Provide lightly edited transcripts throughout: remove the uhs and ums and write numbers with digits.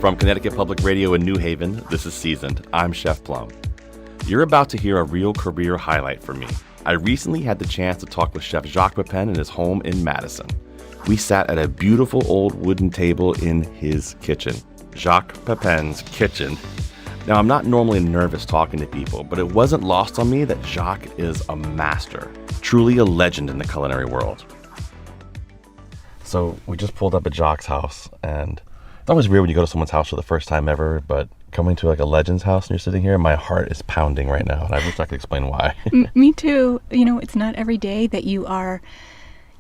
From Connecticut Public Radio in New Haven, this is Seasoned. I'm Chef Plum. You're about to hear a real career highlight for me. I recently had the chance to talk with Chef Jacques Pépin in his home in Madison. We sat at a beautiful old wooden table in his kitchen, Jacques Pépin's kitchen. Now, I'm not normally nervous talking to people, but it wasn't lost on me that Jacques is a master, truly a legend in the culinary world. So we just pulled up at Jacques' house, and it's always weird when you go to someone's house for the first time ever, but coming to like a legend's house and you're sitting here, my heart is pounding right now, and I wish I could explain why. Me too. You know, it's not every day that you are,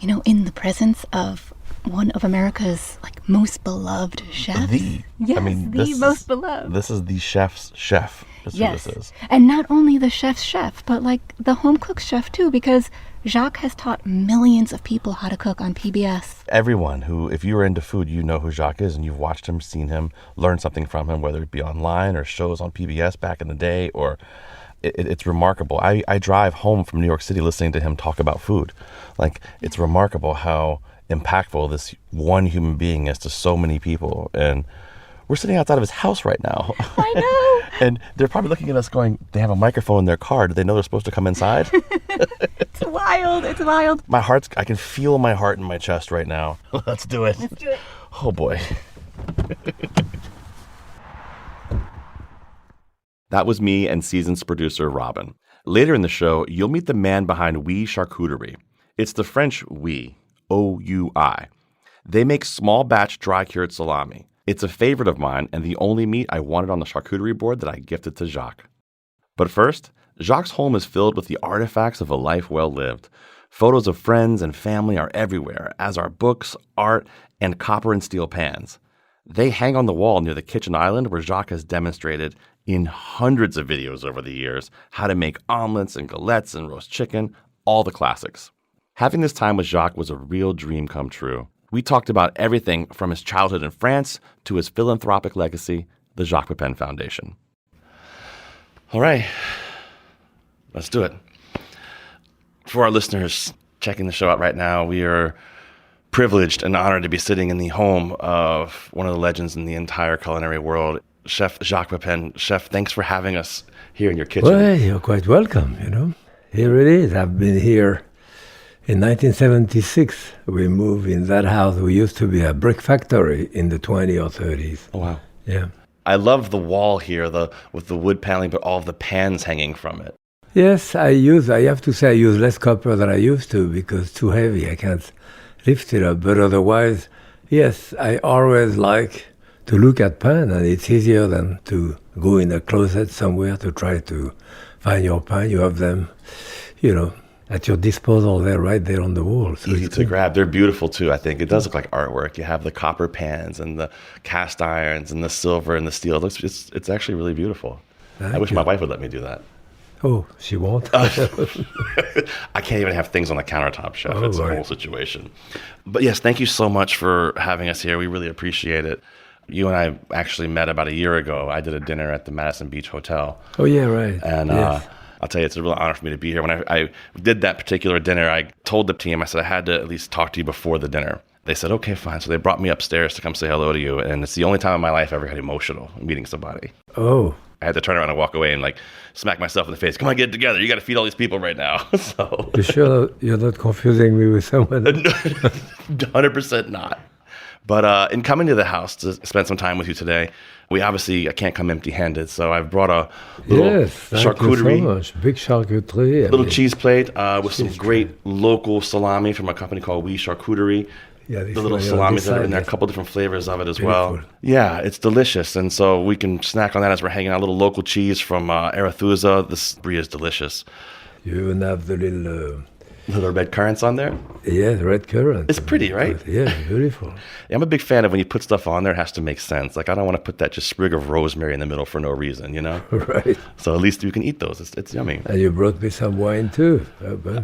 in the presence of one of America's most beloved chefs. Most beloved. This is the chef's chef. That's yes. Who this is. And not only the chef's chef, but the home cook's chef too, because Jacques has taught millions of people how to cook on PBS. Everyone who, if you are into food, you know who Jacques is, and you've watched him, seen him, learned something from him, whether it be online or shows on PBS back in the day, or it's remarkable. I drive home from New York City listening to him talk about food. It's remarkable how impactful this one human being is to so many people. And we're sitting outside of his house right now. I know. And they're probably looking at us going, they have a microphone in their car. Do they know they're supposed to come inside? It's wild. It's wild. I can feel my heart in my chest right now. Let's do it. Let's do it. Oh, boy. That was me and Season's producer, Robyn. Later in the show, you'll meet the man behind Oui Charcuterie. It's the French Oui, O-U-I. They make small batch dry cured salami. It's a favorite of mine and the only meat I wanted on the charcuterie board that I gifted to Jacques. But first, Jacques' home is filled with the artifacts of a life well lived. Photos of friends and family are everywhere, as are books, art, and copper and steel pans. They hang on the wall near the kitchen island where Jacques has demonstrated in hundreds of videos over the years how to make omelets and galettes and roast chicken, all the classics. Having this time with Jacques was a real dream come true. We talked about everything from his childhood in France to his philanthropic legacy, the Jacques Pépin Foundation. All right, let's do it. For our listeners checking the show out right now, we are privileged and honored to be sitting in the home of one of the legends in the entire culinary world, Chef Jacques Pépin. Chef, thanks for having us here in your kitchen. Well, you're quite welcome, Here it is. I've been here. In 1976, we moved in that house. We used to be a brick factory in the 20s or 30s. Oh, wow. Yeah. I love the wall here, with the wood paneling, but all of the pans hanging from it. Yes, I have to say I use less copper than I used to because it's too heavy. I can't lift it up. But otherwise, yes, I always like to look at pan, and it's easier than to go in a closet somewhere to try to find your pan. You have them, at your disposal there, right there on the wall. So easy to grab. They're beautiful too, I think. It does look like artwork. You have the copper pans and the cast irons and the silver and the steel. It's actually really beautiful. I wish my wife would let me do that. Oh, she won't? I can't even have things on the countertop, Chef. It's a whole situation. But yes, thank you so much for having us here. We really appreciate it. You and I actually met about a year ago. I did a dinner at the Madison Beach Hotel. Oh, yeah, right. And yes. I'll tell you, it's a real honor for me to be here. When I did that particular dinner, I told the team, I said, I had to at least talk to you before the dinner. They said, okay, fine. So they brought me upstairs to come say hello to you. And it's the only time in my life I ever had emotional meeting somebody. Oh. I had to turn around and walk away and smack myself in the face. Come on, get it together. You got to feed all these people right now. So you sure you're not confusing me with someone? 100% not. But in coming to the house to spend some time with you today, I can't come empty-handed, so I've brought a little charcuterie. You so much. Big charcuterie. Little cheese plate with some great local salami from a company called Oui Charcuterie. Yeah, the little salamis that are in there, a couple different flavors of it as well. Yeah, it's delicious, and so we can snack on that as we're hanging out. A little local cheese from Arethusa. This brie is delicious. You even have the little red currants on there? Yeah, the red currant. It's pretty, right? Yeah, beautiful. Yeah, I'm a big fan of when you put stuff on there, it has to make sense. I don't want to put that just sprig of rosemary in the middle for no reason, Right. So at least you can eat those. It's yummy. And you brought me some wine too.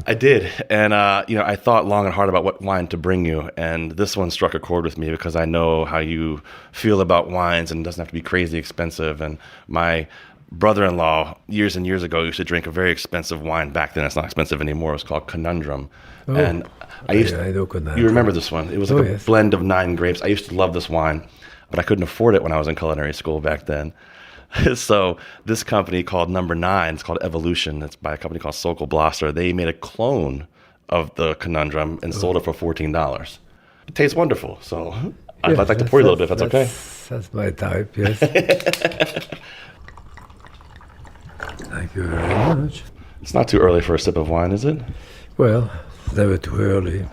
I did. And, I thought long and hard about what wine to bring you. And this one struck a chord with me because I know how you feel about wines, and it doesn't have to be crazy expensive. And my brother-in-law years and years ago used to drink a very expensive wine. Back then it's not expensive anymore. It was called Conundrum. Oh, and I know Conundrum. You remember this one? It was like a blend of 9 grapes. I used to love this wine. but I couldn't afford it when I was in culinary school back then. So this company called Number 9, it's called Evolution. It's by a company called Sokol Blaster. They made a clone of the conundrum and sold it for $14. It tastes wonderful. So I'd like to pour you a little bit, if that's okay. That's my type, yes. Thank you very much. It's not too early for a sip of wine, is it? Well, it's never too early.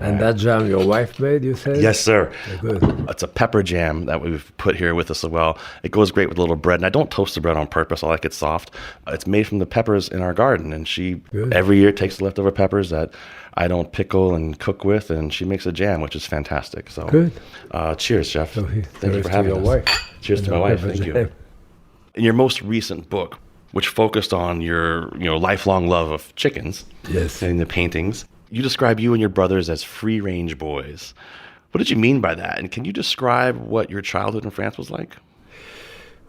And that jam your wife made, you said? Yes, sir. Good. It's a pepper jam that we've put here with us as well. It goes great with a little bread, and I don't toast the bread on purpose. I like it soft. It's made from the peppers in our garden, and she every year takes the leftover peppers that I don't pickle and cook with, and she makes a jam, which is fantastic. So, good. Cheers, Chef. So Thank you for having us. Wife. Cheers to my wife. Thank you. In your most recent book, which focused on your lifelong love of chickens, yes, and the paintings, you describe you and your brothers as free-range boys. What did you mean by that? And can you describe what your childhood in France was like?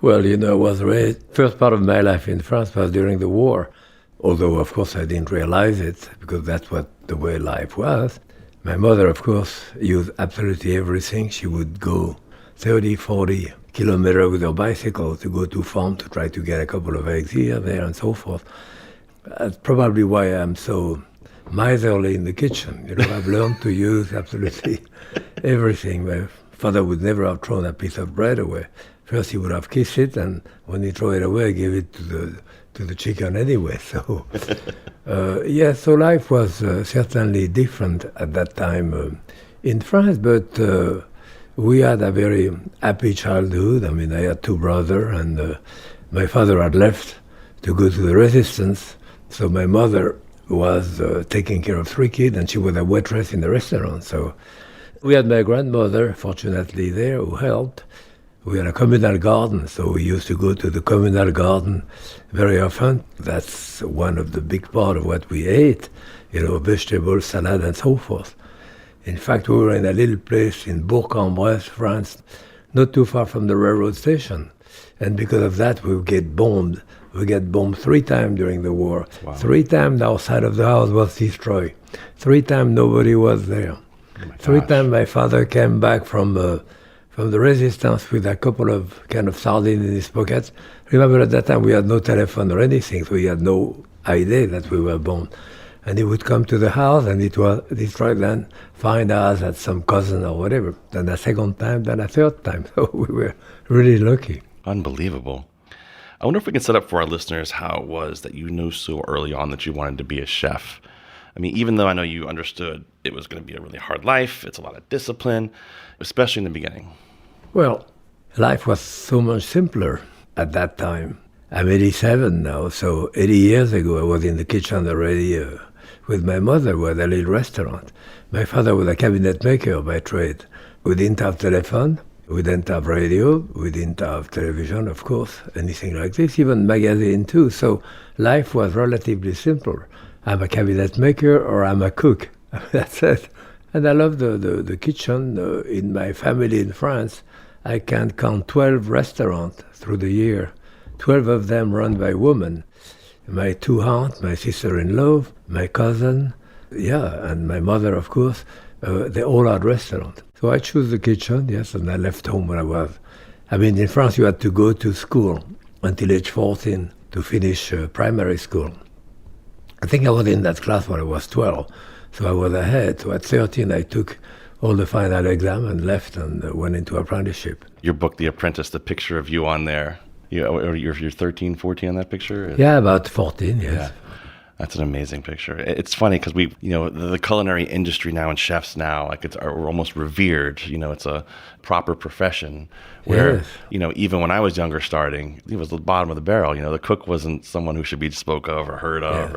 Well, was raised, first part of my life in France was during the war. Although, of course, I didn't realize it because that's what the way life was. My mother, of course, used absolutely everything. She would go 30, 40 kilometers with her bicycle to go to farm to try to get a couple of eggs here, there, and so forth. That's probably why I'm so miserly in the kitchen. I've learned to use absolutely everything. My father would never have thrown a piece of bread away. First, he would have kissed it, and when he threw it away, give it to the chicken anyway. So, so life was certainly different at that time in France, but we had a very happy childhood. I mean, I had two brothers, and my father had left to go to the resistance, so my mother was taking care of 3 kids, and she was a waitress in the restaurant. So we had my grandmother, fortunately, there, who helped. We had a communal garden, so we used to go to the communal garden very often. That's one of the big part of what we ate, vegetables, salad, and so forth. In fact, we were in a little place in Bourg-en-Bresse, France, not too far from the railroad station. And because of that, we would get bombed. We get bombed 3 times during the war. Wow. 3 times the outside of the house was destroyed. 3 times nobody was there. 3 times my father came back from the resistance with a couple of kind of sardines in his pockets. Remember, at that time we had no telephone or anything, so he had no idea that we were bombed. And he would come to the house, and it was destroyed, then find us at some cousin or whatever. Then a second time, then a third time. So we were really lucky. Unbelievable. I wonder if we can set up for our listeners how it was that you knew so early on that you wanted to be a chef. I mean, even though I know you understood it was going to be a really hard life, it's a lot of discipline, especially in the beginning. Well, life was so much simpler at that time. I'm 87 now, so 80 years ago I was in the kitchen already with my mother. We had a little restaurant. My father was a cabinet maker by trade. We didn't have telephone. We didn't have radio, we didn't have television, of course, anything like this, even magazine too. So life was relatively simple. I'm a cabinet maker or I'm a cook. That's it. And I love the kitchen. In my family in France, I can count 12 restaurants through the year, 12 of them run by women. My 2 aunts, my sister-in-law, my cousin, and my mother, of course, they all had restaurants. So I chose the kitchen, yes, and I left home when I was. I mean, in France, you had to go to school until age 14 to finish primary school. I think I was in that class when I was 12, so I was ahead. So at 13, I took all the final exam and left and went into apprenticeship. Your book, The Apprentice, the picture of you on there, you're 13, 14 on that picture? Yeah, about 14, yes. Yeah. That's an amazing picture. It's funny because the culinary industry now and chefs now, are almost revered. It's a proper profession where, yes. Even when I was younger starting, it was the bottom of the barrel. The cook wasn't someone who should be spoke of or heard of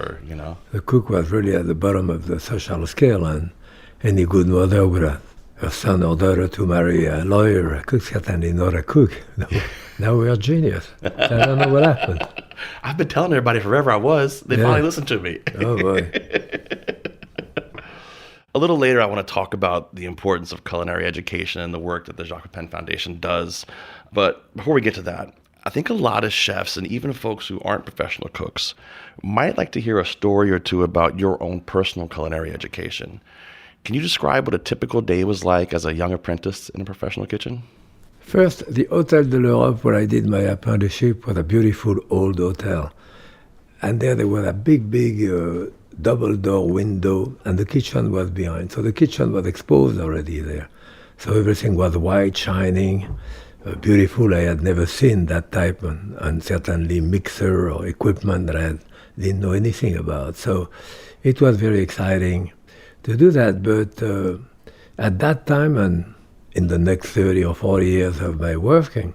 The cook was really at the bottom of the social scale, and any good mother would have her son or daughter to marry a lawyer. A cook certainly not a cook. No. Now we're genius. I don't know what happened. I've been telling everybody forever I was. They finally listened to me. Oh, boy. A little later, I want to talk about the importance of culinary education and the work that the Jacques Pépin Foundation does. But before we get to that, I think a lot of chefs and even folks who aren't professional cooks might like to hear a story or two about your own personal culinary education. Can you describe what a typical day was like as a young apprentice in a professional kitchen? First, the Hôtel de l'Europe, where I did my apprenticeship, was a beautiful old hotel. And there was a big double-door window, and the kitchen was behind. So the kitchen was exposed already there. So everything was white, shining, beautiful. I had never seen that type, and certainly mixer or equipment that I didn't know anything about. So it was very exciting to do that. But at that time, and in the next 30 or 40 years of my working,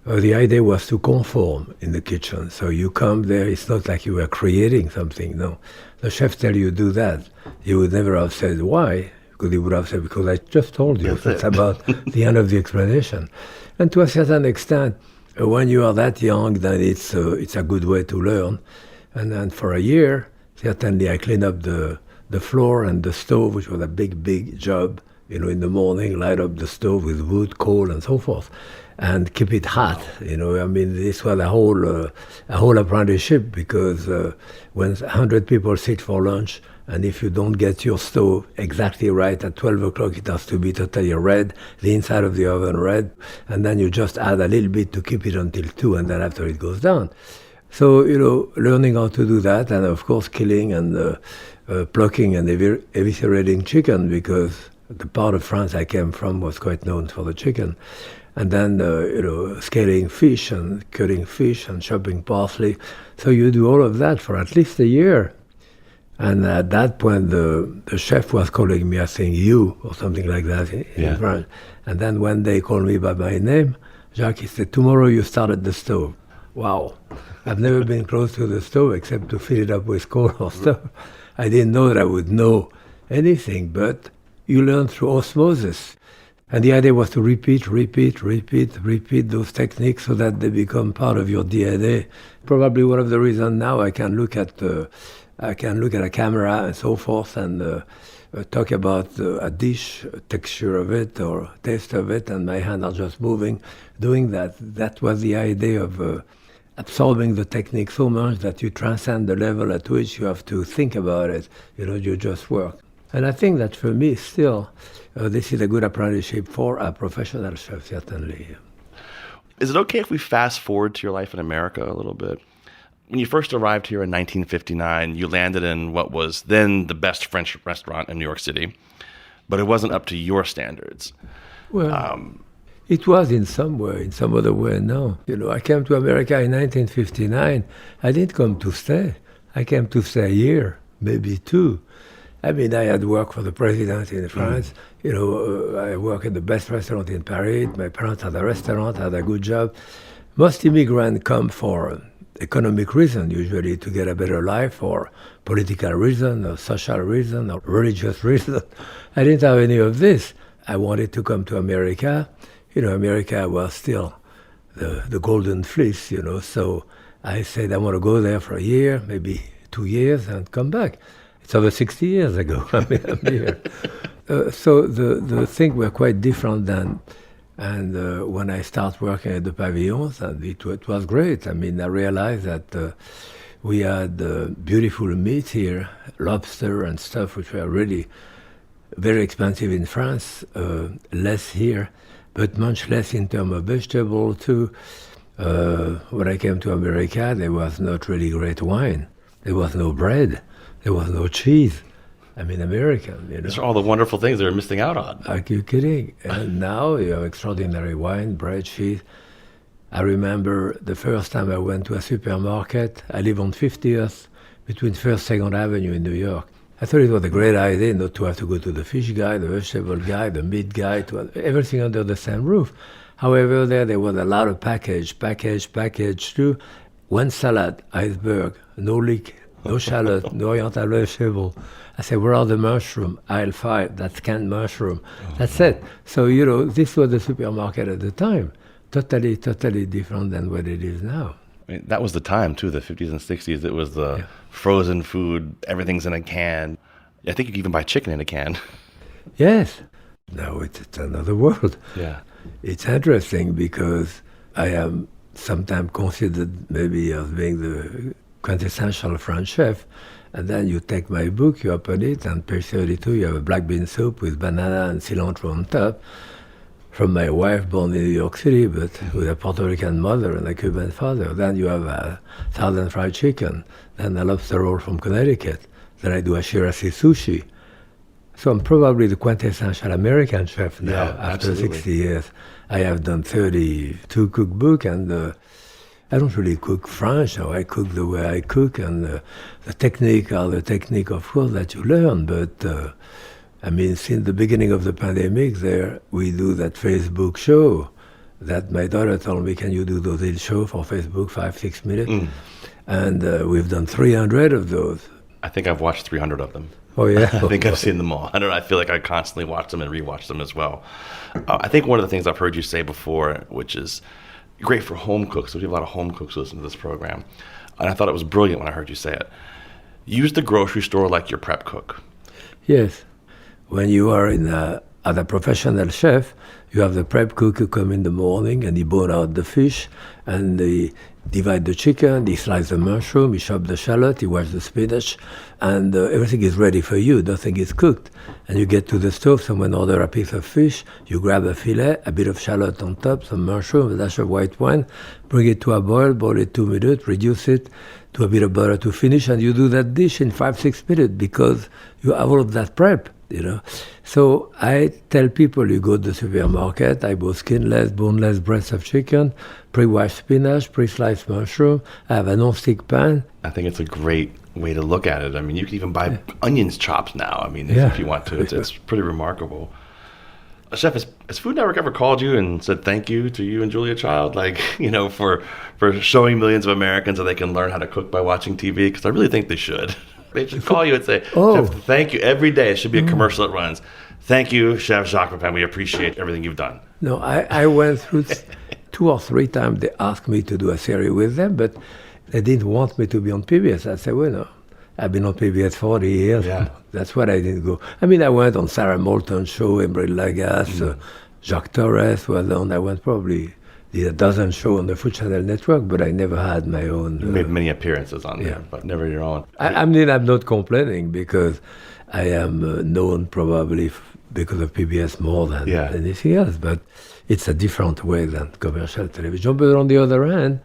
the idea was to conform in the kitchen. So you come there, it's not like you were creating something, no. The chef tell you do that. You would never have said why, because he would have said, because I just told you. It's about the end of the explanation. And to a certain extent, when you are that young, then it's a good way to learn. And then for a year, certainly I cleaned up the floor and the stove, which was a big job. In the morning, light up the stove with wood, coal, and so forth, and keep it hot. This was a whole apprenticeship, because when 100 people sit for lunch, and if you don't get your stove exactly right at 12 o'clock, it has to be totally red, the inside of the oven red, and then you just add a little bit to keep it until 2, and then after it goes down. So, learning how to do that, and of course killing and plucking and eviscerating chicken, because the part of France I came from was quite known for the chicken. And then, scaling fish and cutting fish and chopping parsley. So you do all of that for at least a year. And at that point, the chef was calling me, I think, you, or something like that in France. And then when they called me by my name, Jacques, he said, tomorrow you start at the stove. Wow. I've never been close to the stove except to fill it up with coal or stuff. I didn't know that I would know anything, but you learn through osmosis. And the idea was to repeat those techniques so that they become part of your DNA. Probably one of the reasons now I can look at a camera and so forth and talk about a dish, texture of it or taste of it, and my hands are just moving, doing that. That was the idea of absorbing the technique so much that you transcend the level at which you have to think about it. You just work. And I think that for me still, this is a good apprenticeship for a professional chef, certainly. Is it okay if we fast forward to your life in America a little bit? When you first arrived here in 1959, you landed in what was then the best French restaurant in New York City, but it wasn't up to your standards. Well, it was in some way, in some other way, no. I came to America in 1959. I didn't come to stay. I came to stay a year, maybe 2. I had worked for the president in France. I worked at the best restaurant in Paris. My parents had a restaurant, had a good job. Most immigrants come for economic reason, usually to get a better life, or political reason, or social reason, or religious reason. I didn't have any of this. I wanted to come to America. America was still the golden fleece, so I said I want to go there for a year, maybe 2 years, and come back. It's over 60 years ago. I'm here. So the things were quite different then. And when I started working at the pavilions, and it was great. I realized that we had beautiful meat here, lobster and stuff, which were really very expensive in France, less here, but much less in terms of vegetable too. When I came to America, there was not really great wine. There was no bread. There was no cheese. American, These are all the wonderful things they're missing out on. Are you kidding? And now you have extraordinary wine, bread, cheese. I remember the first time I went to a supermarket. I live on 50th, between 1st and 2nd Avenue in New York. I thought it was a great idea not to have to go to the fish guy, the vegetable guy, the meat guy, to have everything under the same roof. However, there was a lot of package too. One salad, iceberg, no leek, no shallot, no oriental vegetable. I said, where are the mushroom? Aisle 5, that's canned mushroom. That's it. So, this was the supermarket at the time. Totally different than what it is now. That was the time, too, the 50s and 60s. It was the frozen food, everything's in a can. I think you can even buy chicken in a can. Yes. Now it's another world. Yeah. It's interesting because I am sometimes considered maybe as being the quintessential French chef. And then you take my book, you open it, and page 32, you have a black bean soup with banana and cilantro on top. From my wife, born in New York City, but with a Puerto Rican mother and a Cuban father. Then you have a Southern fried chicken, then a lobster roll from Connecticut. Then I do a shirashi sushi. So I'm probably the quintessential American chef now. After absolutely. 60 years. I have done 32 cookbooks, and I don't really cook French. So I cook the way I cook, and the technique, of course, that you learn. But I mean, since the beginning of the pandemic, we do that Facebook show that my daughter told me, can you do those little shows for Facebook, 5-6 minutes? And we've done 300 of those. I think I've watched 300 of them. Oh, yeah? I think I've seen them all. I don't know. I feel like I constantly watch them and rewatch them as well. I think one of the things I've heard you say before, which is great for home cooks. We have a lot of home cooks listen to this program. And I thought it was brilliant when I heard you say it. Use the grocery store like your prep cook. Yes. When you are as a professional chef, you have the prep cook who come in the morning and he bone out the fish and he divide the chicken, he slice the mushroom, he chop the shallot, he wash the spinach, and everything is ready for you. Nothing is cooked. And you get to the stove, someone order a piece of fish, you grab a fillet, a bit of shallot on top, some mushroom, a dash of white wine, bring it to a boil it 2 minutes, reduce it to a bit of butter to finish, and you do that dish in 5-6 minutes because you have all of that prep. So I tell people, you go to the supermarket, I buy skinless, boneless breasts of chicken, pre-washed spinach, pre-sliced mushroom. I have a non-stick pan. I think it's a great way to look at it. I mean, you can even buy onions chopped now. I mean, if you want to. It's pretty remarkable. Chef, has Food Network ever called you and said thank you to you and Julia Child, for showing millions of Americans that they can learn how to cook by watching TV? Because I really think they should. They should call you and say, Chef, thank you. Every day, it should be a commercial that runs. Thank you, Chef Jacques Pépin. We appreciate everything you've done. No, I went through 2 or 3 times. They asked me to do a series with them, but they didn't want me to be on PBS. I said, well, no, I've been on PBS 40 years. Yeah. That's what I didn't go. I mean, I went on Sarah Moulton's show, Embryo Lagasse, Jacques Torres was on. I went probably did a dozen shows on the Food Channel network, but I never had my own. You made many appearances on there, but never your own. I mean, I'm not complaining because I am known probably because of PBS more than anything else, but it's a different way than commercial television. But on the other hand,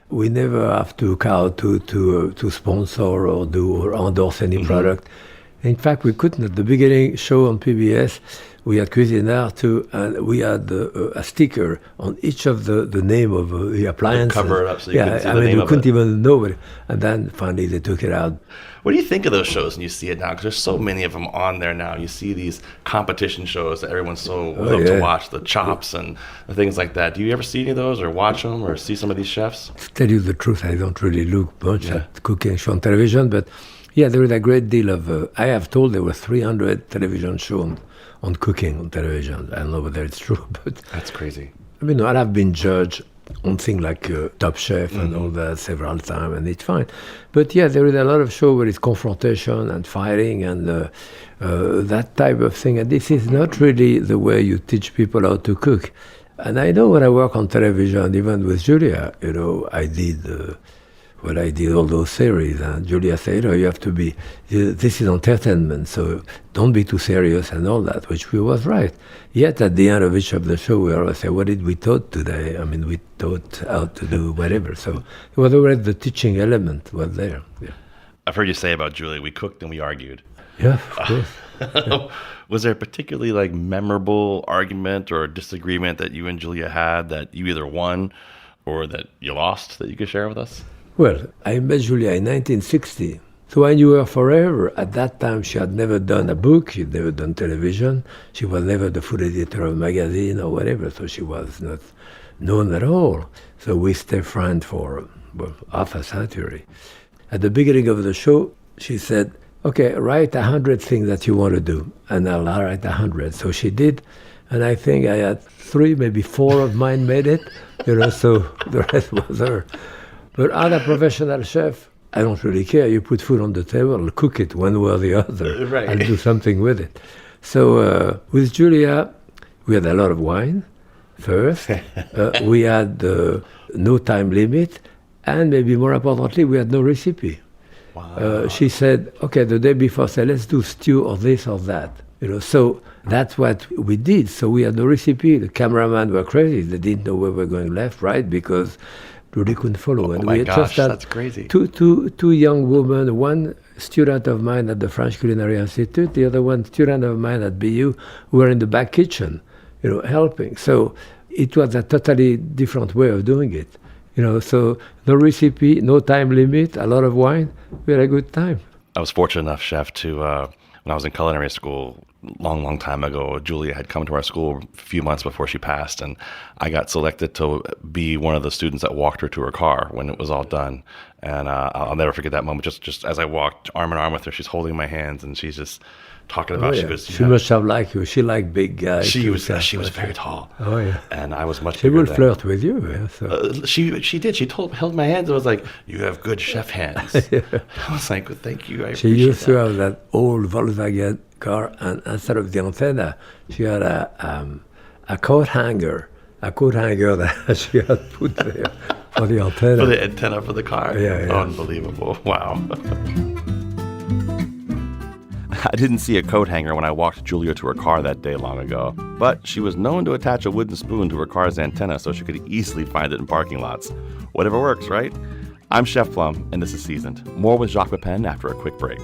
we never have to to sponsor or do or endorse any product. In fact, we couldn't. At the beginning show on PBS, we had Cuisinart too, and we had a sticker on each of the name of the appliances. Cover it up so you couldn't see the name we of it. couldn't even know it. And then finally they took it out. What do you think of those shows when you see it now? Because there's so many of them on there now. You see these competition shows that everyone's so love to watch, the chops and the things like that. Do you ever see any of those or watch them or see some of these chefs? To tell you the truth, I don't really look much at cooking show on television, but yeah, there is a great deal of... I have told there were 300 television shows on cooking on television. I don't know whether it's true, but... That's crazy. I mean, I've been judged on things like Top Chef and all that several times, and it's fine. But yeah, there is a lot of show where it's confrontation and fighting and that type of thing. And this is not really the way you teach people how to cook. And I know when I work on television, even with Julia, I did all those series, and Julia said, you have to be, this is entertainment, so don't be too serious and all that, which we was right. Yet at the end of each of the show, we always say, what did we taught today? I mean, we taught how to do whatever. So it was already the teaching element was there. Yeah. I've heard you say about Julia, we cooked and we argued. Yeah, of course. Was there a particularly memorable argument or disagreement that you and Julia had that you either won or that you lost that you could share with us? Well, I met Julia in 1960, so I knew her forever. At that time, she had never done a book, she'd never done television, she was never the food editor of a magazine or whatever, so she was not known at all. So we stayed friends for half a century. At the beginning of the show, she said, okay, write 100 things that you want to do, and I'll write 100. So she did, and I think I had 3, maybe 4 of mine made it, so the rest was her. But as a professional chef, I don't really care. You put food on the table, I'll cook it one way or the other. Right. I'll do something with it. So with Julia, we had a lot of wine first. We had no time limit. And maybe more importantly, we had no recipe. Wow. She said, okay, the day before, say, let's do stew or this or that. So that's what we did. So we had the recipe. The cameramen were crazy. They didn't know where we were going left, right, because really couldn't follow. And my gosh, that's crazy. Two young women, one student of mine at the French Culinary Institute, the other one student of mine at BU, who were in the back kitchen, helping. So it was a totally different way of doing it. So no recipe, no time limit, a lot of wine. We had a good time. I was fortunate enough, chef, to when I was in culinary school, long time ago, Julia had come to our school a few months before she passed, and I got selected to be one of the students that walked her to her car when it was all done. And I'll never forget that moment. Just as I walked arm in arm with her, she's holding my hands, and she's just talking about. She must have liked you. She liked big guys. She was very tall. Oh yeah. And I was much. She would flirt with you. Yeah, so. She did. She held my hands. and was like, "You have good chef hands." Yeah. I was like, well, "Thank you." She used to have that old Volkswagen car, and instead of the antenna, she had a coat hanger. A coat hanger that she had put there for the antenna. For the antenna for the car. Yeah. Unbelievable! Wow. I didn't see a coat hanger when I walked Julia to her car that day long ago, but she was known to attach a wooden spoon to her car's antenna so she could easily find it in parking lots. Whatever works, right? I'm Chef Plum, and this is Seasoned. More with Jacques Pépin after a quick break.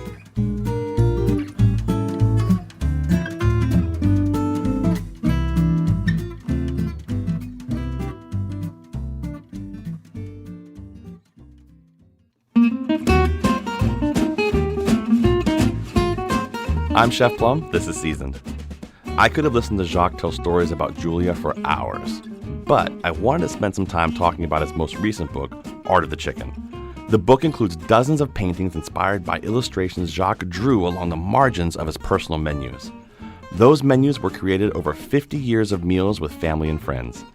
I'm Chef Plum, this is Seasoned. I could have listened to Jacques tell stories about Julia for hours, but I wanted to spend some time talking about his most recent book, Art of the Chicken. The book includes dozens of paintings inspired by illustrations Jacques drew along the margins of his personal menus. Those menus were created over 50 years of meals with family and friends.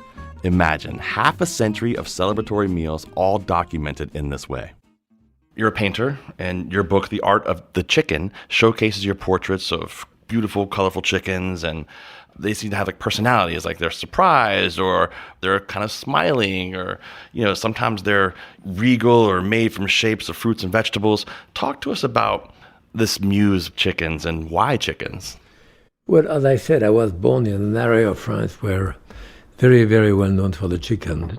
Imagine half a century of celebratory meals all documented in this way. You're a painter, and your book, The Art of the Chicken, showcases your portraits of beautiful, colorful chickens, and they seem to have personalities, like they're surprised, or they're kind of smiling, or sometimes they're regal or made from shapes of fruits and vegetables. Talk to us about this muse of chickens and why chickens. Well, as I said, I was born in an area of France where very, very well known for the chicken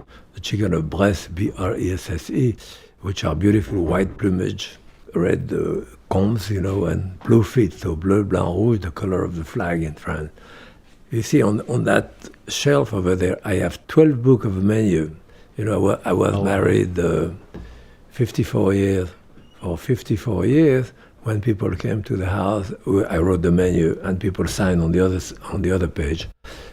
of Bresse, B-R-E-S-S-E. Which are beautiful white plumage, red combs, and blue feet, so bleu, blanc, rouge, the color of the flag in France. You see, on that shelf over there, I have 12 books of menu. I was married 54 years. For 54 years, when people came to the house, I wrote the menu, and people signed on the other page.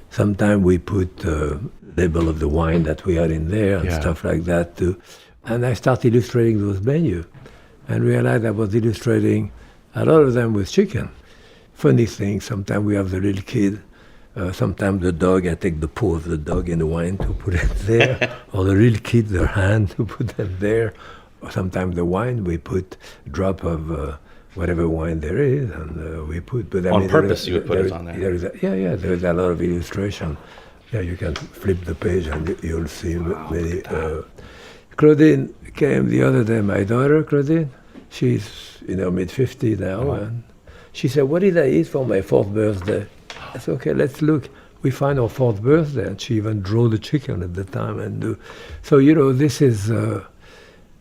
Sometimes we put the label of the wine that we had in there and stuff like that too. And I started illustrating those menus and realized I was illustrating a lot of them with chicken. Funny thing, sometimes we have the little kid, sometimes the dog, I take the paw of the dog in the wine to put it there, or the little kid, their hand to put them there. Or sometimes the wine, we put a drop of whatever wine there is, and we put... But on purpose you would put it on there? There is a lot of illustration. Yeah, you can flip the page and you'll see many... Claudine came the other day, my daughter, Claudine. She's in her mid-50s now, and she said, what did I eat for my 4th birthday? I said, okay, let's look. We find her 4th birthday, and she even drew the chicken at the time. So, this is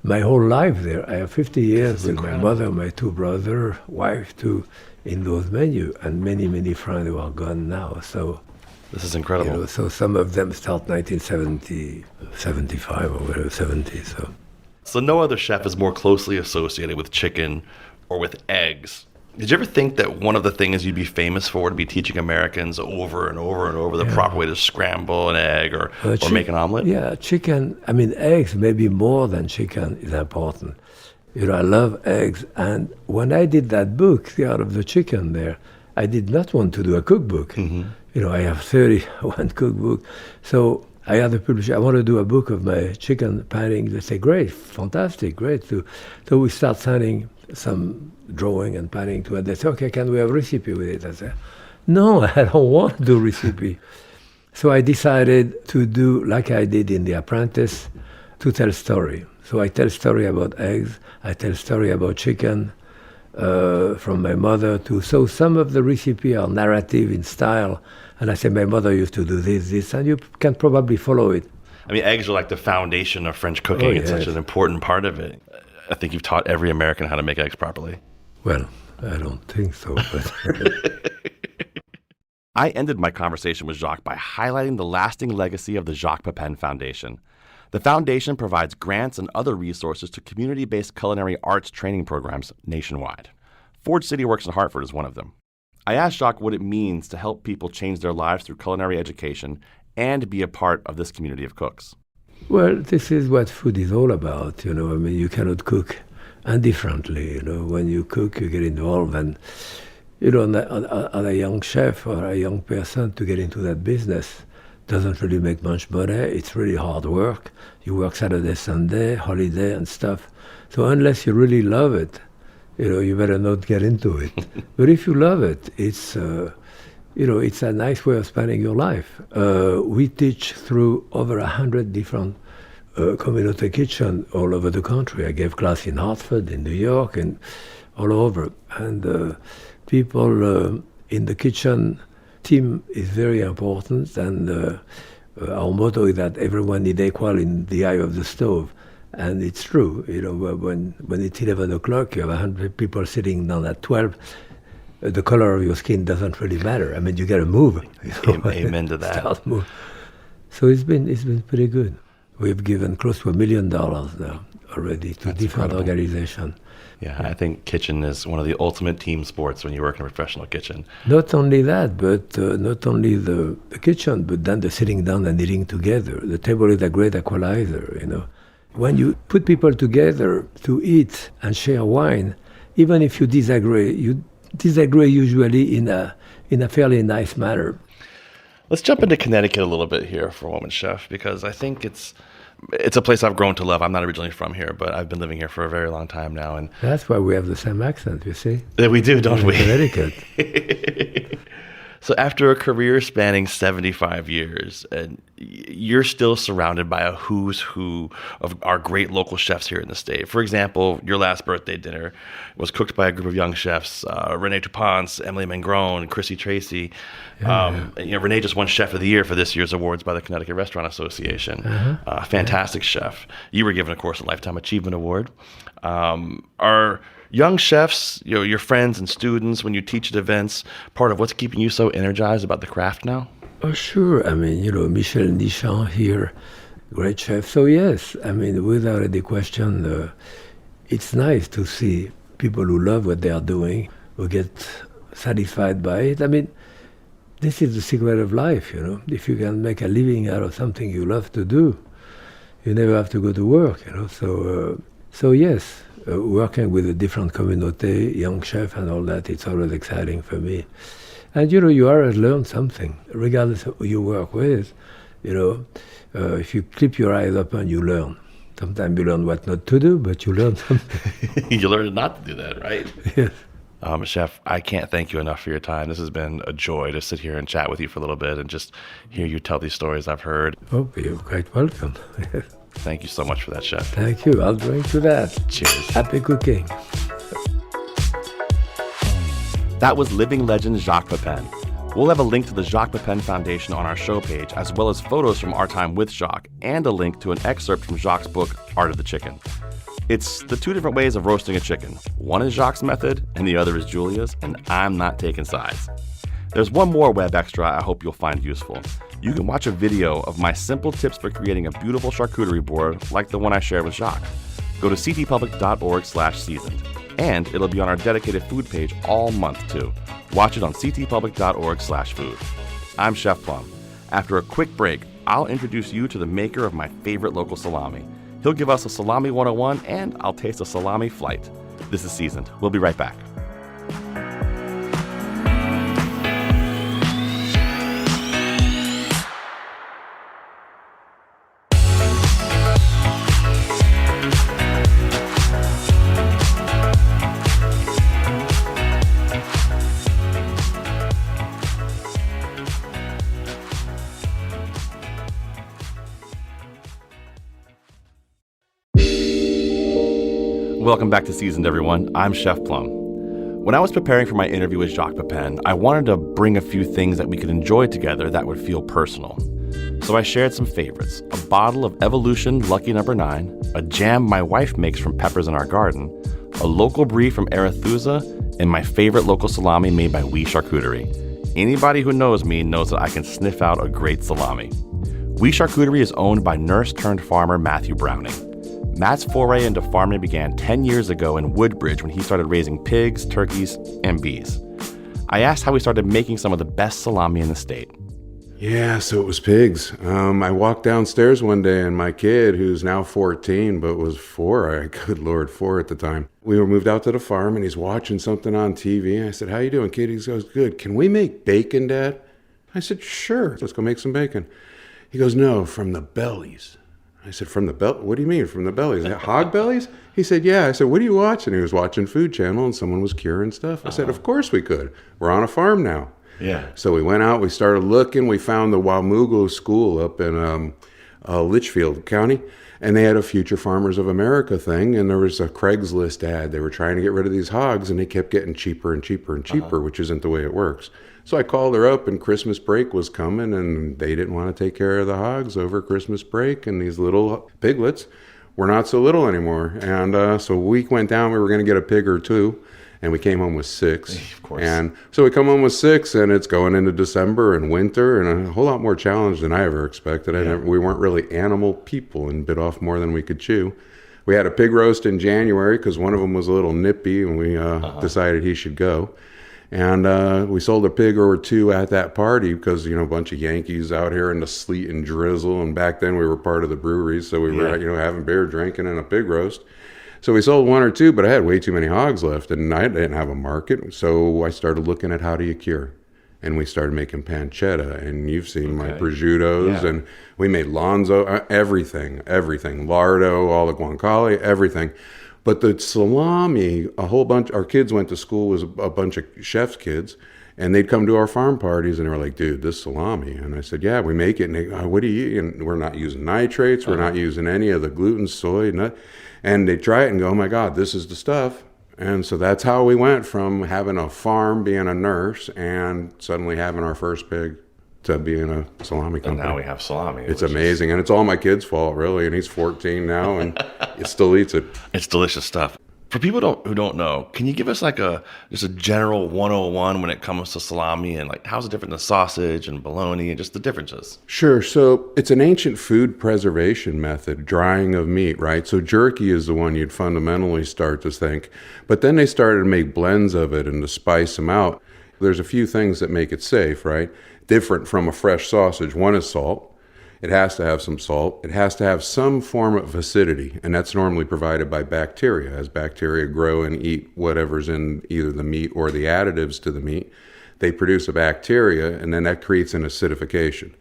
my whole life there. I have 50 years with my mother, my 2 brothers, wife too, in those menus, and many, many friends who are gone now. So this is incredible. So some of them start 1970, 75 or whatever, 70. So no other chef is more closely associated with chicken or with eggs. Did you ever think that one of the things you'd be famous for would be teaching Americans over and over and over the proper way to scramble an egg or make an omelet? Yeah, chicken, eggs maybe more than chicken is important. I love eggs. And when I did that book, The Art of the Chicken there, I did not want to do a cookbook. Mm-hmm. I have 31 cookbook. So I had a publisher, I want to do a book of my chicken panning. They say, great, fantastic, great. So we start signing some drawing and panning to it. They say, okay, can we have a recipe with it? I said, no, I don't want to do recipe. So I decided to do like I did in The Apprentice, to tell story. So I tell story about eggs, I tell story about chicken, from my mother to, so some of the recipe are narrative in style, and I say my mother used to do this, and you can probably follow it. I mean, eggs are like the foundation of French cooking. Yes. It's such an important part of it. I think you've taught every American how to make eggs properly. Well, I don't think so, but... I ended my conversation with Jacques by highlighting the lasting legacy of the Jacques Pépin Foundation. The foundation provides grants and other resources to community-based culinary arts training programs nationwide. Forge City Works in Hartford is one of them. I asked Jacques what it means to help people change their lives through culinary education and be a part of this community of cooks. Well, this is what food is all about, I mean, you cannot cook indifferently, When you cook, you get involved, and, on a young chef or a young person to get into that business doesn't really make much money. It's really hard work. You work Saturday, Sunday, holiday and stuff. So unless you really love it, you better not get into it. But if you love it, it's a nice way of spending your life. We teach through over 100 different community kitchen all over the country. I gave class in Hartford, in New York, and all over. And people in the kitchen team is very important, and our motto is that everyone is equal in the eye of the stove. And it's true, when it's 11 o'clock, you have 100 people sitting down at 12, the color of your skin doesn't really matter. I mean, you got to move. Amen to that. Start move. So it's been pretty good. We've given close to $1 million now already to different organizations. Yeah, I think kitchen is one of the ultimate team sports when you work in a professional kitchen. Not only that, but not only the kitchen, but then the sitting down and eating together. The table is a great equalizer, When you put people together to eat and share wine, even if you disagree usually in a fairly nice manner. Let's jump into Connecticut a little bit here for a moment, Chef, because I think it's a place I've grown to love. I'm not originally from here, but I've been living here for a very long time now. And that's why we have the same accent, you see? Yeah, we do, don't we? Connecticut. So after a career spanning 75 years, and you're still surrounded by a who's who of our great local chefs here in the state. For example, your last birthday dinner was cooked by a group of young chefs, Renee Toupance, Emily Mangrone, Chrissy Tracy. Renee just won Chef of the Year for this year's awards by the Connecticut Restaurant Association. Fantastic chef. You were given, of course, a Lifetime Achievement Award. Our young chefs, your friends and students, when you teach at events, part of what's keeping you so energized about the craft now? Oh, sure. I mean, Michel Nichan here, great chef. So yes, I mean, without any question, it's nice to see people who love what they are doing, who get satisfied by it. I mean, this is the secret of life, If you can make a living out of something you love to do, you never have to go to work, So yes, working with a different community, young chef and all that, it's always exciting for me. And you always learn something, regardless of who you work with. If you keep your eyes open, you learn. Sometimes you learn what not to do, but you learn something. You learn not to do that, right? Yes. Chef, I can't thank you enough for your time. This has been a joy to sit here and chat with you for a little bit and just hear you tell these stories I've heard. Oh, you're quite welcome. Yes. Thank you so much for that, Chef. Thank you. I'll drink to that. Cheers. Happy cooking. That was living legend Jacques Pépin. We'll have a link to the Jacques Pépin Foundation on our show page, as well as photos from our time with Jacques, and a link to an excerpt from Jacques' book, Art of the Chicken. It's the two different ways of roasting a chicken. One is Jacques' method, and the other is Julia's, and I'm not taking sides. There's one more web extra I hope you'll find useful. You can watch a video of my simple tips for creating a beautiful charcuterie board like the one I shared with Jacques. Go to ctpublic.org/seasoned. And it'll be on our dedicated food page all month, too. Watch it on ctpublic.org/food. I'm Chef Plum. After a quick break, I'll introduce you to the maker of my favorite local salami. He'll give us a salami 101, and I'll taste a salami flight. This is Seasoned. We'll be right back. Welcome back to Seasoned, everyone. I'm Chef Plum. When I was preparing for my interview with Jacques Pépin, I wanted to bring a few things that we could enjoy together that would feel personal. So I shared some favorites: a bottle of Evolution Lucky No. 9, a jam my wife makes from peppers in our garden, a local brie from Arethusa, and my favorite local salami made by Oui Charcuterie. Anybody who knows me knows that I can sniff out a great salami. Oui Charcuterie is owned by nurse-turned-farmer Matthew Browning. Matt's foray into farming began 10 years ago in Woodbridge when he started raising pigs, turkeys, and bees. I asked how he started making some of the best salami in the state. Yeah, so it was pigs. I walked downstairs one day and my kid, who's now 14, but was 4, good Lord, 4 at the time. We were moved out to the farm and he's watching something on TV. I said, "How you doing, kid?" He goes, "Good. Can we make bacon, Dad?" I said, "Sure, let's go make some bacon." He goes, "No, from the bellies." I said, "From the belly? What do you mean from the bellies? Hog bellies?" He said, "Yeah." I said, "What are you watching?" He was watching Food Channel and someone was curing stuff. I said, "Of course we could. We're on a farm now." Yeah. So we went out, we started looking, we found the Wamugo School up in Litchfield County, and they had a Future Farmers of America thing, and there was a Craigslist ad. They were trying to get rid of these hogs, and they kept getting cheaper and cheaper and cheaper, which isn't the way it works. So I called her up, and Christmas break was coming, and they didn't want to take care of the hogs over Christmas break, and these little piglets were not so little anymore. And so a week went down, we were going to get a pig or two, and we came home with 6. Of course. And so we come home with 6, and it's going into December and winter, and a whole lot more challenge than I ever expected. We weren't really animal people and bit off more than we could chew. We had a pig roast in January because one of them was a little nippy, and we decided he should go. And we sold a pig or 2 at that party because, a bunch of Yankees out here in the sleet and drizzle. And back then we were part of the breweries, so we were, having beer, drinking, and a pig roast. So we sold 1 or 2, but I had way too many hogs left, and I didn't have a market. So I started looking at how do you cure. And we started making pancetta, and you've seen my prosciuttos, and we made lonzo, everything, lardo, all the guanciale, everything. But the salami, a whole bunch, our kids went to school, was a bunch of chefs' kids, and they'd come to our farm parties, and they were like, "Dude, this salami." And I said, "Yeah, we make it." And they go, "What do you eat?" And we're not using nitrates, we're not using any of the gluten, soy, nut. And they try it and go, "Oh my God, this is the stuff." And so that's how we went from having a farm, being a nurse, and suddenly having our first pig to being a salami company. And now we have salami. It's amazing. And it's all my kid's fault, really. And he's 14 now, and he still eats it. It's delicious stuff. For people who don't know, can you give us just a general 101 when it comes to salami, and how's it different than sausage and bologna and just the differences? Sure. So it's an ancient food preservation method, drying of meat, right? So jerky is the one you'd fundamentally start to think. But then they started to make blends of it and to spice them out. There's a few things that make it safe, right? Different from a fresh sausage. One is salt. It has to have some salt. It has to have some form of acidity, and that's normally provided by bacteria. As bacteria grow and eat whatever's in either the meat or the additives to the meat, they produce a bacteria, and then that creates an acidification.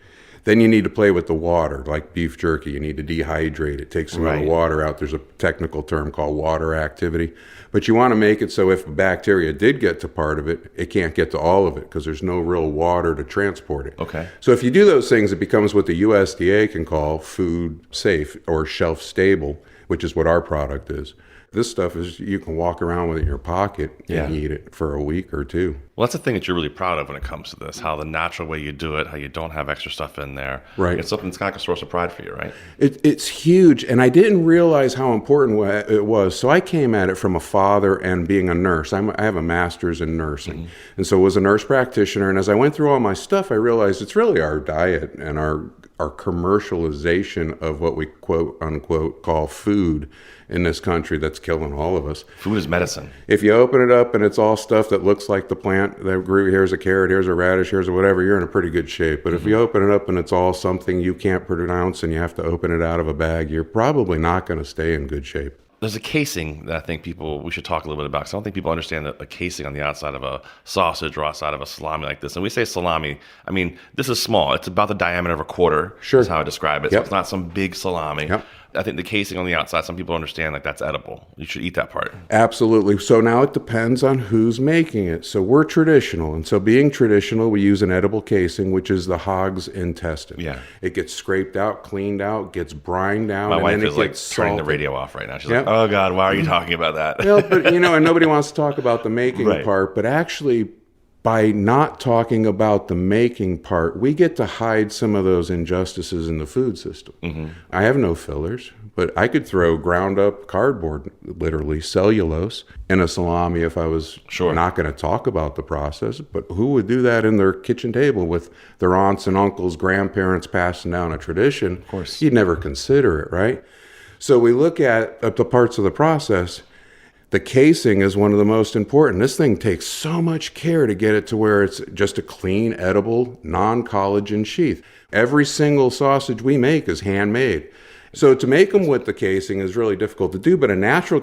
Then you need to play with the water, like beef jerky. You need to dehydrate it, take some of the water out. There's a technical term called water activity. But you want to make it so if bacteria did get to part of it, it can't get to all of it because there's no real water to transport it. Okay. So if you do those things, it becomes what the USDA can call food safe or shelf stable, which is what our product is. This stuff is, you can walk around with it in your pocket and eat it for a week or 2. Well, that's the thing that you're really proud of when it comes to this, how the natural way you do it, how you don't have extra stuff in there. Right. It's something that's kind of like a source of pride for you, right? It's huge, and I didn't realize how important it was. So I came at it from a father and being a nurse. I have a master's in nursing, and so was a nurse practitioner. And as I went through all my stuff, I realized it's really our diet and our commercialization of what we quote unquote call food in this country that's killing all of us. Food is medicine. If you open it up and it's all stuff that looks like the plant that grew, here's a carrot, here's a radish, here's a whatever, you're in a pretty good shape. But if you open it up and it's all something you can't pronounce and you have to open it out of a bag, you're probably not going to stay in good shape. There's a casing that I think we should talk a little bit about, because I don't think people understand the casing on the outside of a sausage or outside of a salami like this. And we say salami, I mean, this is small. It's about the diameter of a quarter, is how I describe it. So it's not some big salami. I think the casing on the outside, some people understand like that's edible. You should eat that part. Absolutely. So now it depends on who's making it. So we're traditional. And so being traditional, we use an edible casing, which is the hog's intestine. Yeah. It gets scraped out, cleaned out, gets brined down. My and wife then is it like gets turning the salted. radio off right now. She's like, oh God, why are you talking about that? Well, but and nobody wants to talk about the making part, but actually by not talking about the making part, we get to hide some of those injustices in the food system. Mm-hmm. I have no fillers, but I could throw ground up cardboard, literally cellulose, in a salami if I was not going to talk about the process. But who would do that in their kitchen table with their aunts and uncles, grandparents passing down a tradition? Of course. You'd never consider it, right? So we look at the parts of the process. The casing is one of the most important. This thing takes so much care to get it to where it's just a clean, edible, non-collagen sheath. Every single sausage we make is handmade. So to make them with the casing is really difficult to do, but a natural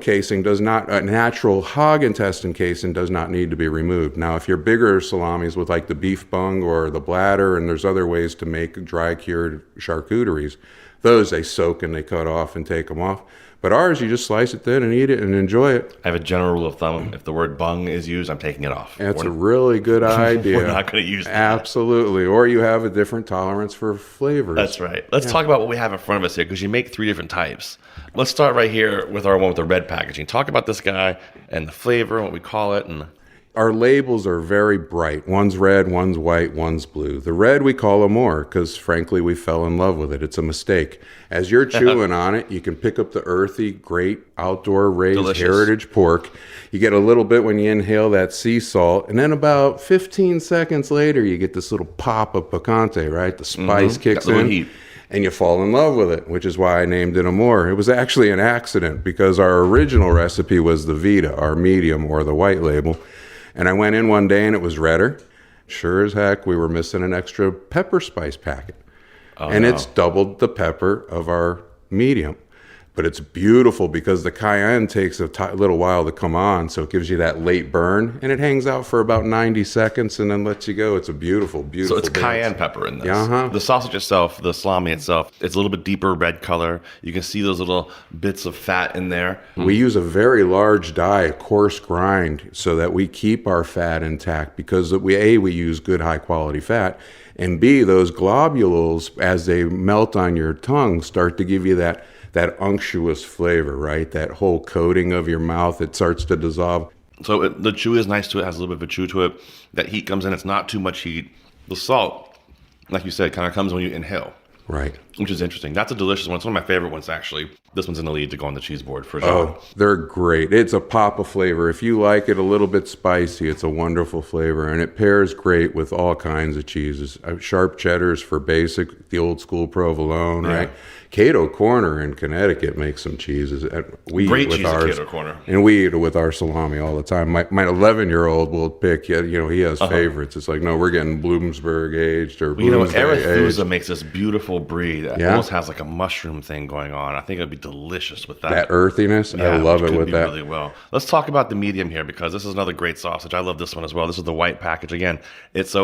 hog intestine casing does not need to be removed. Now, if you're bigger salamis with like the beef bung or the bladder, and there's other ways to make dry cured charcuteries, those they soak and they cut off and take them off. But ours, you just slice it thin and eat it and enjoy it. I have a general rule of thumb. If the word bung is used, I'm taking it off. That's a really good idea. We're not going to use that. Absolutely. Or you have a different tolerance for flavors. That's right. Let's talk about what we have in front of us here, because you make 3 different types. Let's start right here with our one with the red packaging. Talk about this guy and the flavor and what we call it. And our labels are very bright. One's red, one's white, one's blue. The red we call Amore because, frankly, we fell in love with it. It's a mistake. As you're chewing on it, you can pick up the earthy, great outdoor raised heritage pork. You get a little bit when you inhale that sea salt. And then about 15 seconds later, you get this little pop of picante, right? The spice kicks in. Heat. And you fall in love with it, which is why I named it Amore. It was actually an accident because our original recipe was the Vita, our medium or the white label. And I went in one day and it was redder. Sure as heck, we were missing an extra pepper spice packet. It's doubled the pepper of our medium. But it's beautiful because the cayenne takes a little while to come on, so it gives you that late burn, and it hangs out for about 90 seconds and then lets you go. It's a beautiful, beautiful So it's dance. cayenne pepper in this. Uh-huh. The sausage itself, the salami itself, it's a little bit deeper red color. You can see those little bits of fat in there. We use a very large die, a coarse grind, so that we keep our fat intact because we use good high-quality fat, and B, those globules, as they melt on your tongue, start to give you that unctuous flavor, right? That whole coating of your mouth, it starts to dissolve. So the chew is nice to it, has a little bit of a chew to it. That heat comes in, it's not too much heat. The salt, like you said, kind of comes when you inhale. Right. Which is interesting. That's a delicious one. It's one of my favorite ones, actually. This one's in the lead to go on the cheese board for sure. Oh, they're great. It's a pop of flavor. If you like it a little bit spicy, it's a wonderful flavor, and it pairs great with all kinds of cheeses. Sharp cheddars for basic, the old school provolone, right? Cato Corner in Connecticut makes some cheeses. We Great eat with cheese ours, at Cato Corner. And we eat it with our salami all the time. My 11-year-old will pick, he has favorites. It's like, no, we're getting Bloomsburg aged or Bloomsday aged. Arethusa makes this beautiful brie that almost has like a mushroom thing going on. I think it'd be delicious with that. That earthiness, I love it with that. Really well. Let's talk about the medium here because this is another great sausage. I love this one as well. This is the white package again. It's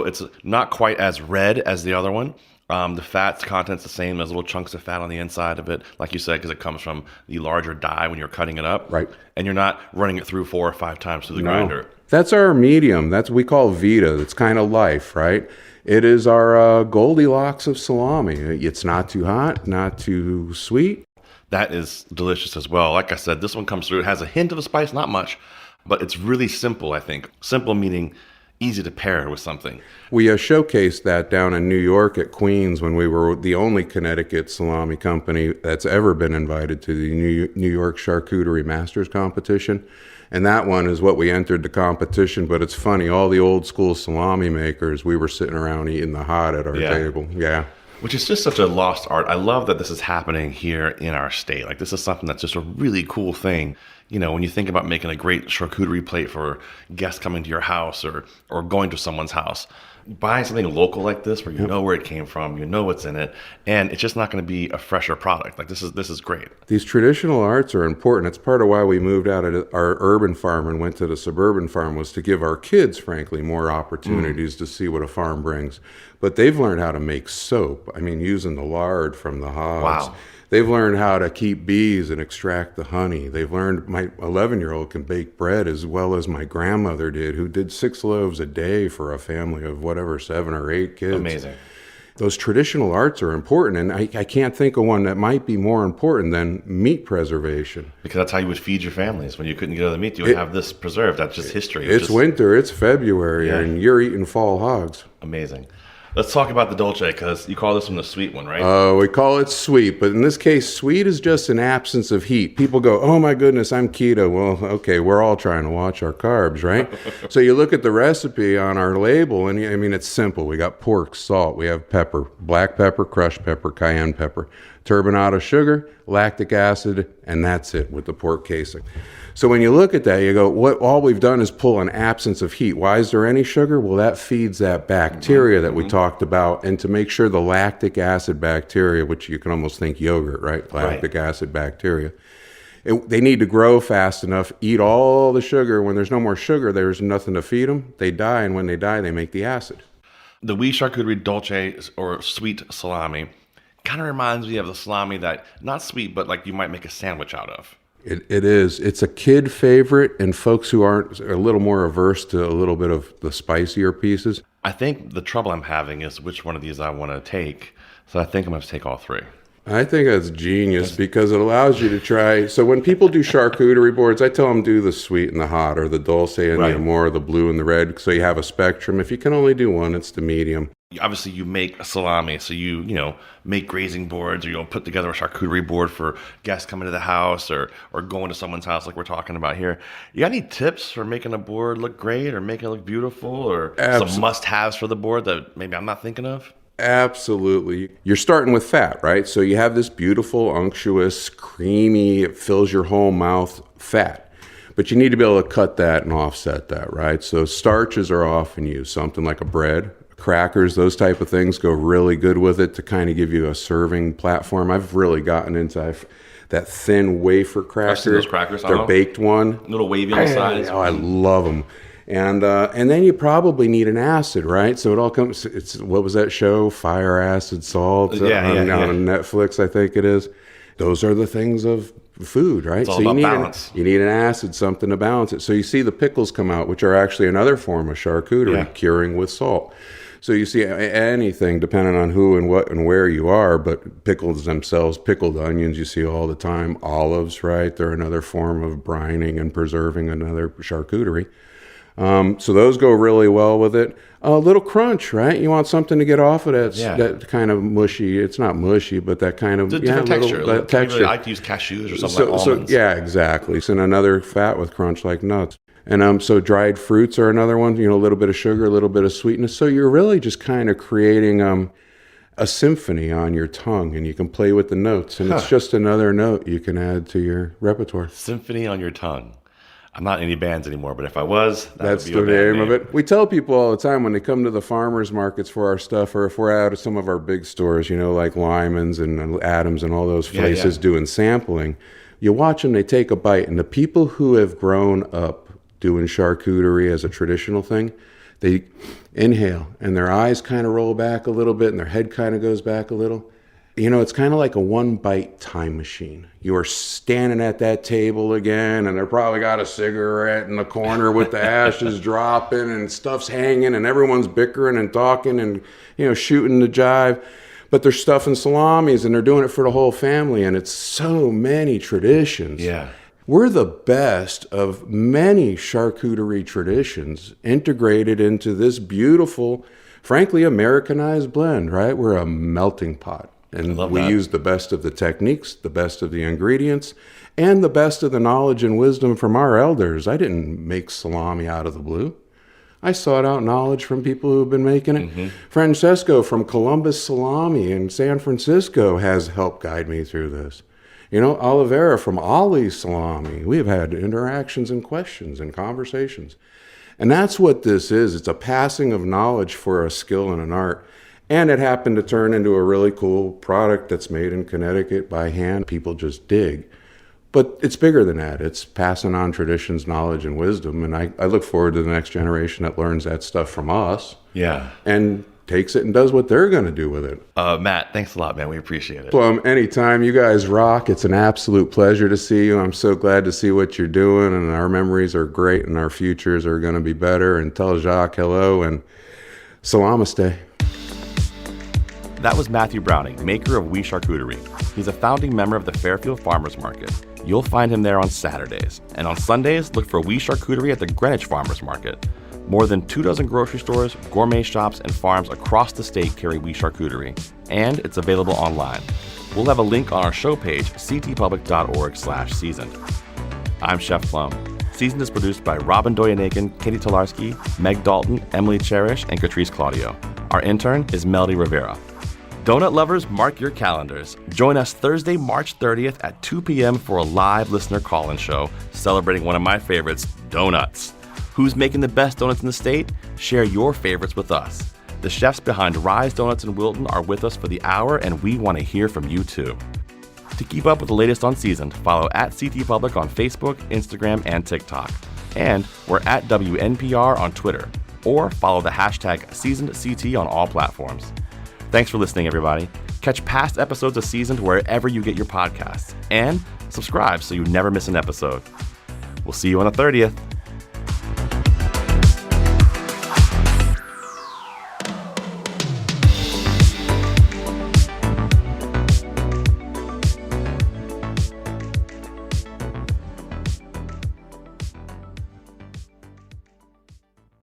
not quite as red as the other one. The fat content's the same. There's little chunks of fat on the inside of it, like you said, because it comes from the larger die when you're cutting it up. Right. And you're not running it through 4 or 5 times through the grinder. That's our medium. That's what we call Vita. It's kind of life, right? It is our Goldilocks of salami. It's not too hot, not too sweet. That is delicious as well. Like I said, this one comes through. It has a hint of a spice, not much, but it's really simple, I think. Simple meaning easy to pair with something. We showcased that down in New York at Queens when we were the only Connecticut salami company that's ever been invited to the New York Charcuterie Masters competition. And that one is what we entered the competition. But it's funny, all the old school salami makers, we were sitting around eating the hot at our table. Yeah. Which is just such a lost art. I love that this is happening here in our state. Like, this is something that's just a really cool thing. When you think about making a great charcuterie plate for guests coming to your house or going to someone's house, buying something local like this where you know where it came from, you know what's in it, and it's just not going to be a fresher product. Like, this is great. These traditional arts are important. It's part of why we moved out of our urban farm and went to the suburban farm, was to give our kids, frankly, more opportunities to see what a farm brings. but they've learned how to make soap. I mean, using the lard from the hogs. Wow. They've learned how to keep bees and extract the honey. They've learned, my 11-year-old can bake bread as well as my grandmother did, who did 6 loaves a day for a family of whatever, 7 or 8 kids. Amazing. Those traditional arts are important, and I can't think of one that might be more important than meat preservation. Because that's how you would feed your families. When you couldn't get other meat, you would have this preserved. That's just history. It's winter, it's February, and you're eating fall hogs. Amazing. Let's talk about the dolce, because you call this one the sweet one, right? We call it sweet, but in this case, sweet is just an absence of heat. People go, oh my goodness, I'm keto. Well, okay, we're all trying to watch our carbs, right? So you look at the recipe on our label, and I mean, it's simple. We got pork, salt, we have pepper, black pepper, crushed pepper, cayenne pepper, turbinado sugar, lactic acid, and that's it with the pork casing. So when you look at that, you go, what? All we've done is pull an absence of heat. Why is there any sugar? Well, that feeds that bacteria that we talked about, and to make sure the lactic acid bacteria, which you can almost think yogurt, right? Lactic acid bacteria. They need to grow fast enough, eat all the sugar. When there's no more sugar, there's nothing to feed them. They die, and when they die, they make the acid. The Oui Charcuterie dolce, or sweet salami, kind of reminds me of the salami that, not sweet, but like you might make a sandwich out of. It is. It's a kid favorite, and folks who are a little more averse to a little bit of the spicier pieces. I think the trouble I'm having is which one of these I want to take. So I think I'm going to take all 3. I think that's genius because it allows you to try. So when people do charcuterie boards, I tell them do the sweet and the hot, or the dulce and the amor, the blue and the red. So you have a spectrum. If you can only do one, it's the medium. Obviously, you make a salami, so you make grazing boards, or you'll put together a charcuterie board for guests coming to the house, or going to someone's house like we're talking about here. You got any tips for making a board look great, or making it look beautiful, or some must-haves for the board that maybe I'm not thinking of? Absolutely. You're starting with fat, right? So you have this beautiful, unctuous, creamy, it fills your whole mouth fat. But you need to be able to cut that and offset that, right? So starches are often used, something like a bread, crackers, those type of things go really good with it to kind of give you a serving platform. I've really gotten into that thin wafer cracker. I've seen those crackers. They're baked one. A little wavy on the sides. Oh, I love them. And then you probably need an acid, right? So it all comes. It's what was that show? Fire, Acid, Salt on Netflix, I think it is. Those are the things of food, right? It's all about balance. You need an acid, something to balance it. So you see the pickles come out, which are actually another form of charcuterie, curing with salt. So you see anything, depending on who and what and where you are, but pickles themselves, pickled onions you see all the time, olives, right? They're another form of brining and preserving, another charcuterie. So those go really well with it. A little crunch, right? You want something to get off of that kind of mushy. It's not mushy, but that kind of different texture. That texture. I like to use cashews or something like almonds. Yeah, exactly. So another fat with crunch like nuts. And so dried fruits are another one. A little bit of sugar, a little bit of sweetness. So you're really just kind of creating a symphony on your tongue, and you can play with the notes. And it's just another note you can add to your repertoire. Symphony on your tongue. I'm not in any bands anymore, but if I was, that's the name of it. We tell people all the time when they come to the farmers markets for our stuff, or if we're out at some of our big stores, like Lyman's and Adams and all those places doing sampling, you watch them, they take a bite, and the people who have grown up doing charcuterie as a traditional thing, they inhale, and their eyes kind of roll back a little bit, and their head kind of goes back a little. It's kind of like a one-bite time machine. You are standing at that table again, and they're probably got a cigarette in the corner with the ashes dropping and stuff's hanging, and everyone's bickering and talking and, shooting the jive. But they're stuffing salamis, and they're doing it for the whole family, and it's so many traditions. Yeah. We're the best of many charcuterie traditions integrated into this beautiful, frankly, Americanized blend, right? We're a melting pot. And we use the best of the techniques, the best of the ingredients, and the best of the knowledge and wisdom from our elders. I didn't make salami out of the blue. I sought out knowledge from people who have been making it. Mm-hmm. Francesco from Columbus Salami in San Francisco has helped guide me through this. Oliveira from Ollie's Salami. We have had interactions and questions and conversations. And that's what this is. It's a passing of knowledge for a skill and an art. And it happened to turn into a really cool product that's made in Connecticut by hand. People just dig. But it's bigger than that. It's passing on traditions, knowledge, and wisdom. And I look forward to the next generation that learns that stuff from us. Yeah. And takes it and does what they're going to do with it. Matt, thanks a lot, man. We appreciate it. Plum, anytime. You guys rock. It's an absolute pleasure to see you. I'm so glad to see what you're doing, and our memories are great, and our futures are going to be better. And tell Jacques hello, and salamaste. That was Matthew Browning, maker of Oui Charcuterie. He's a founding member of the Fairfield Farmers Market. You'll find him there on Saturdays. And on Sundays, look for Oui Charcuterie at the Greenwich Farmers Market. More than 24 grocery stores, gourmet shops, and farms across the state carry Oui Charcuterie. And it's available online. We'll have a link on our show page, ctpublic.org/seasoned. I'm Chef Plum. Seasoned is produced by Robyn Doyon-Aitken, Katie Talarski, Meg Dalton, Emily Charash, and Katrice Claudio. Our intern is Melody Rivera. Donut lovers, mark your calendars. Join us Thursday, March 30th at 2 p.m. for a live listener call-in show celebrating one of my favorites, donuts. Who's making the best donuts in the state? Share your favorites with us. The chefs behind Rise Donuts in Wilton are with us for the hour, and we want to hear from you too. To keep up with the latest on Seasoned, follow at CT Public on Facebook, Instagram, and TikTok. And we're at WNPR on Twitter, or follow the hashtag SeasonedCT on all platforms. Thanks for listening, everybody. Catch past episodes of Seasoned wherever you get your podcasts. And subscribe so you never miss an episode. We'll see you on the 30th.